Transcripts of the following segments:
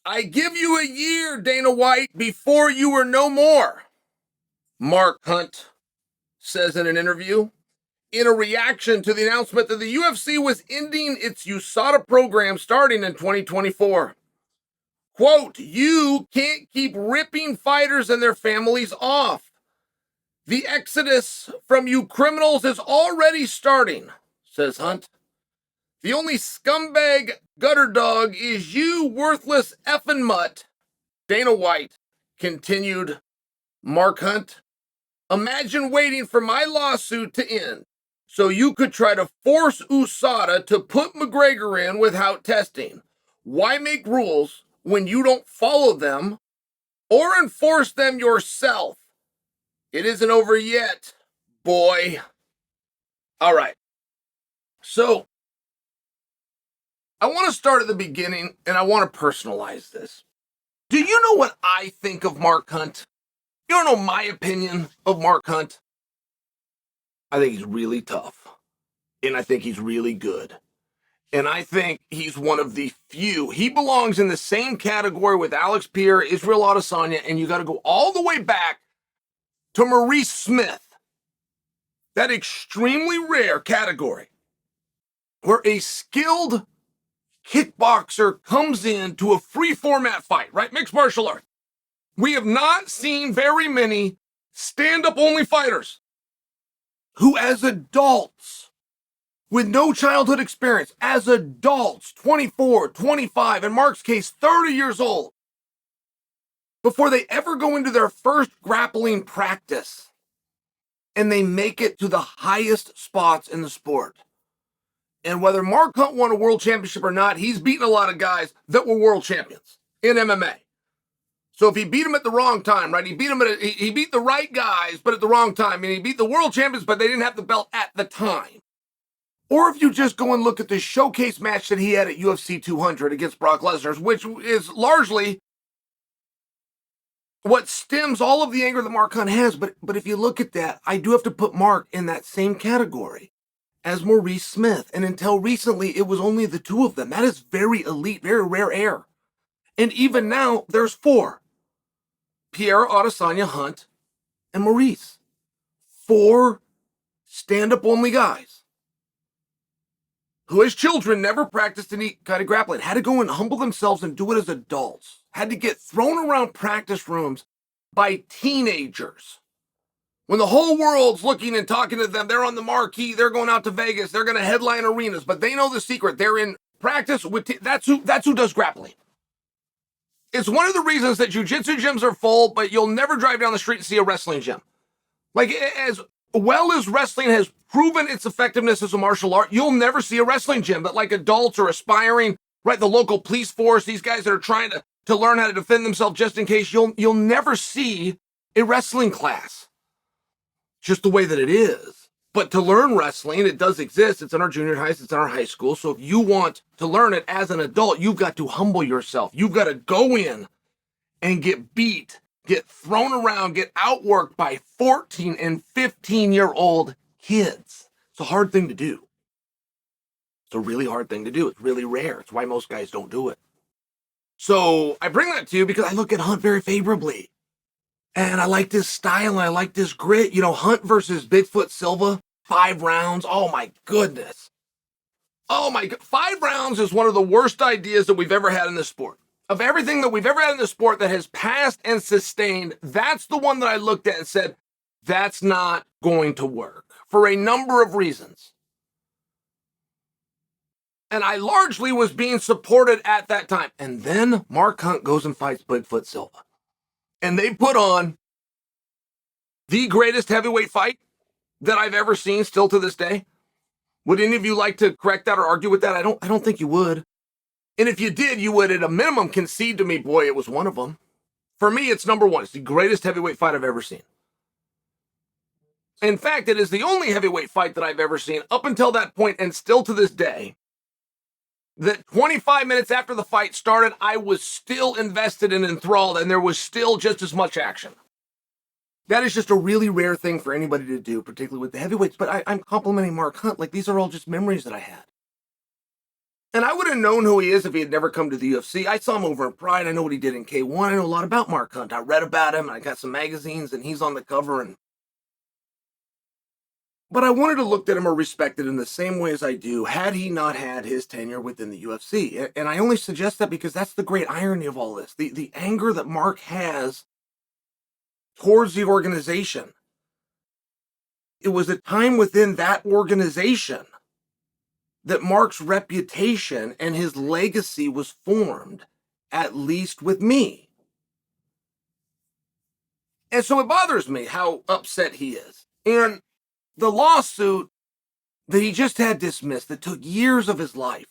I give you a year, Dana White, before you were no more, Mark Hunt says in an interview, in a reaction to the announcement that the UFC was ending its USADA program starting in 2024. Quote, you can't keep ripping fighters and their families off. The exodus from you criminals is already starting, says Hunt. The only scumbag gutter dog is you, worthless effing mutt, Dana White continued. Mark Hunt, imagine waiting for my lawsuit to end so you could try to force USADA to put McGregor in without testing. Why make rules when you don't follow them or enforce them yourself? It isn't over yet, boy. All right. So I want to start at the beginning and I want to personalize this. Do you know what I think of Mark Hunt? You don't know my opinion of Mark Hunt? I think he's really tough. And I think he's really good. And I think he's one of the few. He belongs in the same category with Alex Pierre, Israel Adesanya, and you got to go all the way back to Maurice Smith. That extremely rare category where a skilled kickboxer comes in to a free format fight, right? Mixed martial arts. We have not seen very many stand-up only fighters who, as adults, with no childhood experience, as adults, 24, 25, in Mark's case, 30 years old, before they ever go into their first grappling practice, and they make it to the highest spots in the sport. And whether Mark Hunt won a world championship or not, he's beaten a lot of guys that were world champions in MMA. So if he beat him at the wrong time, right? He beat the right guys, but at the wrong time. And he beat the world champions, but they didn't have the belt at the time. Or if you just go and look at the showcase match that he had at UFC 200 against Brock Lesnar, which is largely what stems all of the anger that Mark Hunt has. But if you look at that, I do have to put Mark in that same category as Maurice Smith. And until recently, it was only the two of them. That is very elite, very rare air. And even now, there's four. Pierre, Adesanya, Hunt, and Maurice. Four stand-up only guys who as children never practiced any kind of grappling, had to go and humble themselves and do it as adults, had to get thrown around practice rooms by teenagers. When the whole world's looking and talking to them, they're on the marquee, they're going out to Vegas, they're going to headline arenas, but they know the secret. They're in practice with, that's who does grappling. It's one of the reasons that jiu-jitsu gyms are full, but you'll never drive down the street and see a wrestling gym. Like, as well as wrestling has proven its effectiveness as a martial art, you'll never see a wrestling gym. But like adults are aspiring, right, the local police force, these guys that are trying to learn how to defend themselves just in case, you'll never see a wrestling class. Just the way that it is. But to learn wrestling, it does exist. It's in our junior highs, it's in our high school. So if you want to learn it as an adult, you've got to humble yourself. You've got to go in and get beat, get thrown around, get outworked by 14 and 15-year-old kids. It's a hard thing to do. It's a really hard thing to do. It's really rare. It's why most guys don't do it. So I bring that to you because I look at Hunt very favorably. And I like this style and I like this grit. You know, Hunt versus Bigfoot Silva, 5 rounds. Oh my goodness. Oh my God. 5 rounds is one of the worst ideas that we've ever had in this sport. Of everything that we've ever had in this sport that has passed and sustained, that's the one that I looked at and said, that's not going to work for a number of reasons. And I largely was being supported at that time. And then Mark Hunt goes and fights Bigfoot Silva. And they put on the greatest heavyweight fight that I've ever seen still to this day. Would any of you like to correct that or argue with that? I don't think you would. And if you did, you would at a minimum concede to me, boy, it was one of them. For me, it's number one. It's the greatest heavyweight fight I've ever seen. In fact, it is the only heavyweight fight that I've ever seen up until that point and still to this day that 25 minutes after the fight started, I was still invested and enthralled, and there was still just as much action. That is just a really rare thing for anybody to do, particularly with the heavyweights. But I'm complimenting Mark Hunt. Like, these are all just memories that I had. And I would have known who he is if he had never come to the UFC. I saw him over in Pride. I know what he did in K1. I know a lot about Mark Hunt. I read about him. I got some magazines, and he's on the cover. But I wanted to look at him or respect it in the same way as I do had he not had his tenure within the UFC. And I only suggest that because that's the great irony of all this. The anger that Mark has towards the organization. It was a time within that organization that Mark's reputation and his legacy was formed, at least with me. And so it bothers me how upset he is. And the lawsuit that he just had dismissed that took years of his life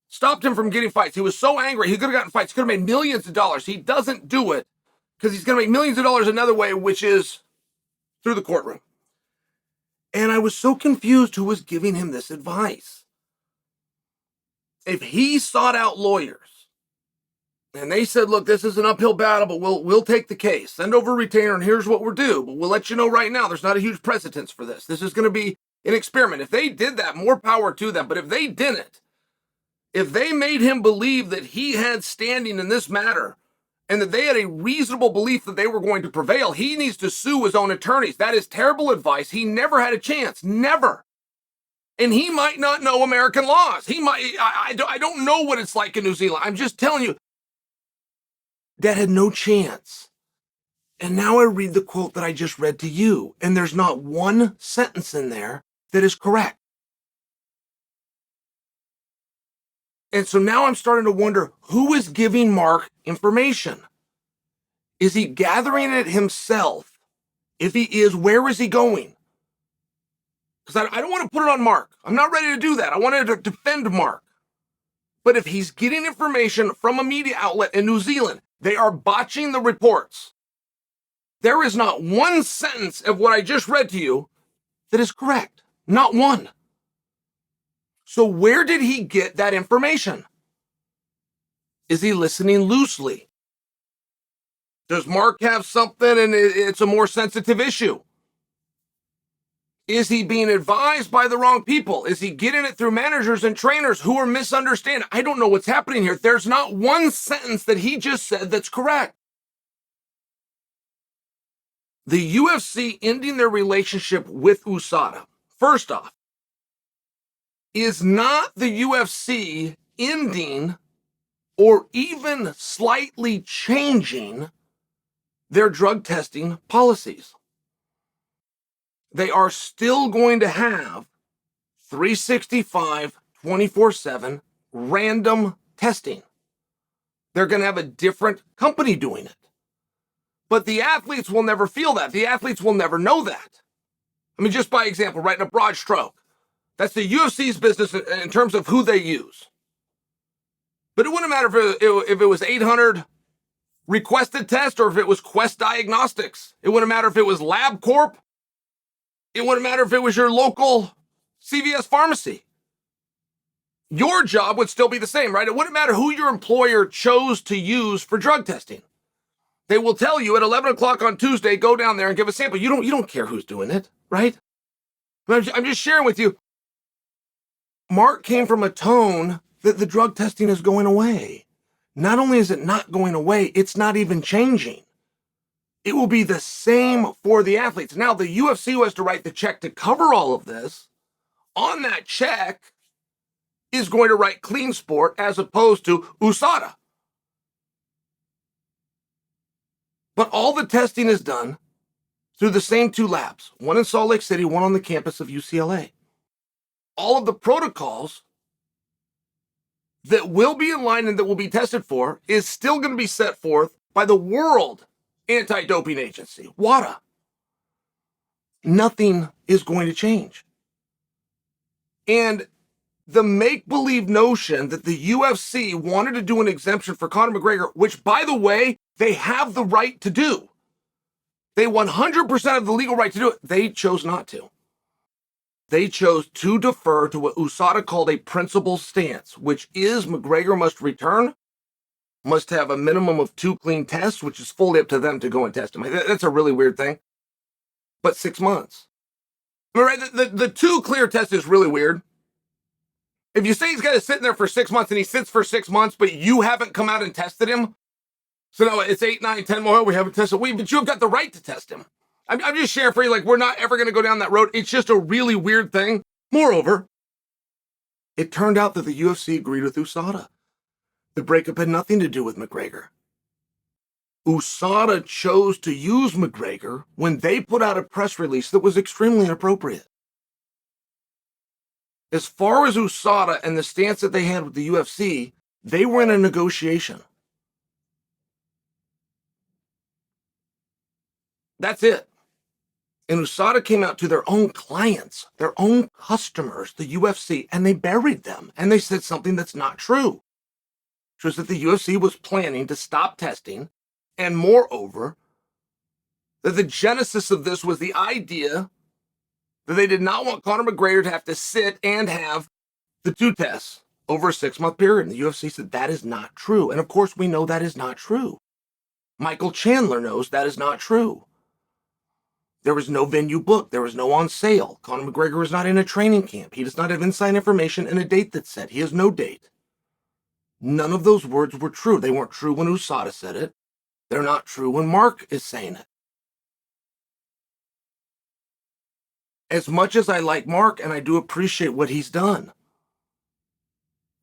stopped him from getting fights. He was so angry. He could have gotten fights. He could have made millions of dollars. He doesn't do it because he's going to make millions of dollars another way, which is through the courtroom. And I was so confused who was giving him this advice. If he sought out lawyers and they said, look, this is an uphill battle, but we'll take the case. Send over a retainer and here's what we're due. But we'll let you know right now, there's not a huge precedence for this. This is going to be an experiment. If they did that, more power to them. But if they didn't, if they made him believe that he had standing in this matter and that they had a reasonable belief that they were going to prevail, he needs to sue his own attorneys. That is terrible advice. He never had a chance. Never. And he might not know American laws. He might, I don't know what it's like in New Zealand. I'm just telling you, that had no chance. And now I read the quote that I just read to you, and there's not one sentence in there that is correct. And so now I'm starting to wonder, who is giving Mark information? Is he gathering it himself? If he is, where is he going? Because I don't want to put it on Mark. I'm not ready to do that. I wanted to defend Mark. But if he's getting information from a media outlet in New Zealand, they are botching the reports. There is not one sentence of what I just read to you that is correct. Not one. So where did he get that information? Is he listening loosely? Does Mark have something and it's a more sensitive issue? Is he being advised by the wrong people? Is he getting it through managers and trainers who are misunderstanding? I don't know what's happening here. There's not one sentence that he just said that's correct. The UFC ending their relationship with USADA, first off, is not the UFC ending or even slightly changing their drug testing policies. They are still going to have 365, 24/7 random testing. They're going to have a different company doing it. But the athletes will never feel that. The athletes will never know that. I mean, just by example, right in a broad stroke, that's the UFC's business in terms of who they use. But it wouldn't matter if it was 800 requested test or if it was Quest Diagnostics. It wouldn't matter if it was LabCorp. It wouldn't matter if it was your local CVS pharmacy. Your job would still be the same, right? It wouldn't matter who your employer chose to use for drug testing. They will tell you at 11 o'clock on Tuesday, go down there and give a sample. You don't care who's doing it, right? But I'm just sharing with you. Mark came from a tone that the drug testing is going away. Not only is it not going away, it's not even changing. It will be the same for the athletes. Now, the UFC who has to write the check to cover all of this, on that check is going to write Clean Sport as opposed to USADA. But all the testing is done through the same two labs, one in Salt Lake City, one on the campus of UCLA. All of the protocols that will be in line and that will be tested for is still going to be set forth by the World Anti-Doping Agency, WADA. Nothing is going to change. And the make-believe notion that the UFC wanted to do an exemption for Conor McGregor, which, by the way, they have the right to do. They 100% have the legal right to do it. They chose not to. They chose to defer to what USADA called a principal stance, which is McGregor must return, must have a minimum of 2 clean tests, which is fully up to them to go and test him. That's a really weird thing. But 6 months. Right? The 2 clear tests is really weird. If you say he's got to sit in there for 6 months and he sits for 6 months, but you haven't come out and tested him, so now it's 8, 9, 10 more, we haven't tested, but you've got the right to test him. I'm just sharing for you, like, we're not ever going to go down that road. It's just a really weird thing. Moreover, it turned out that the UFC agreed with USADA. The breakup had nothing to do with McGregor. USADA chose to use McGregor when they put out a press release that was extremely inappropriate. As far as USADA and the stance that they had with the UFC, they were in a negotiation. That's it. And USADA came out to their own clients, their own customers, the UFC, and they buried them. And they said something that's not true, which was that the UFC was planning to stop testing. And moreover, that the genesis of this was the idea that they did not want Conor McGregor to have to sit and have the 2 tests over a 6-month period. And the UFC said that is not true. And of course, we know that is not true. Michael Chandler knows that is not true. There was no venue booked. There was no on sale. Conor McGregor was not in a training camp. He does not have inside information and a date that's set. He has no date. None of those words were true. They weren't true when USADA said it. They're not true when Mark is saying it. As much as I like Mark, and I do appreciate what he's done,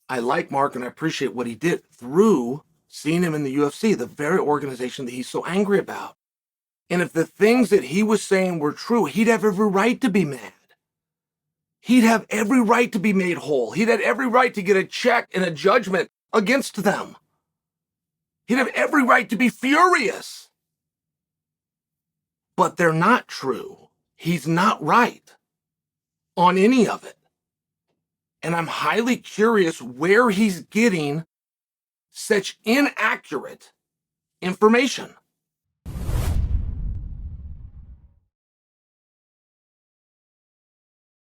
I like Mark and I appreciate what he did through seeing him in the UFC, the very organization that he's so angry about. And if the things that he was saying were true, he'd have every right to be mad. He'd have every right to be made whole. He'd have every right to get a check and a judgment against them. He'd have every right to be furious. But they're not true. He's not right on any of it. And I'm highly curious where he's getting such inaccurate information.